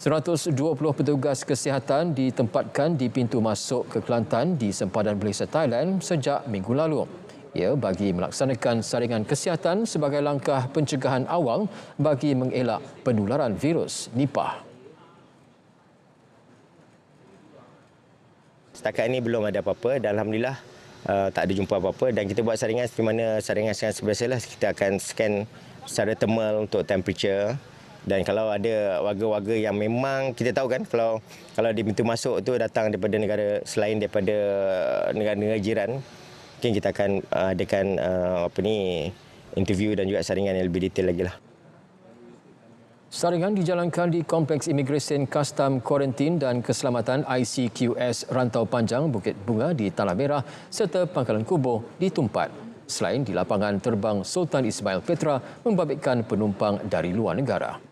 120 petugas kesihatan ditempatkan di pintu masuk ke Kelantan di sempadan Malaysia Thailand sejak minggu lalu. Ia bagi melaksanakan saringan kesihatan sebagai langkah pencegahan awal bagi mengelak penularan virus Nipah. Setakat ini belum ada apa-apa dan Alhamdulillah tak ada jumpa apa-apa, dan kita buat saringan seperti mana saringan sebiasa lah. Kita akan scan secara thermal untuk temperature, dan kalau ada warga-warga yang memang kita tahu kan, kalau di pintu masuk tu datang daripada negara selain daripada negara-negara jiran, mungkin kita akan adakan interview dan juga saringan yang lebih detail lagi lah. Saringan dijalankan di Kompleks Imigresen Kastam Kuarantin dan Keselamatan ICQS Rantau Panjang Bukit Bunga di Tanah Merah serta Pangkalan Kubuh di Tumpat. Selain di lapangan terbang Sultan Ismail Petra membabitkan penumpang dari luar negara.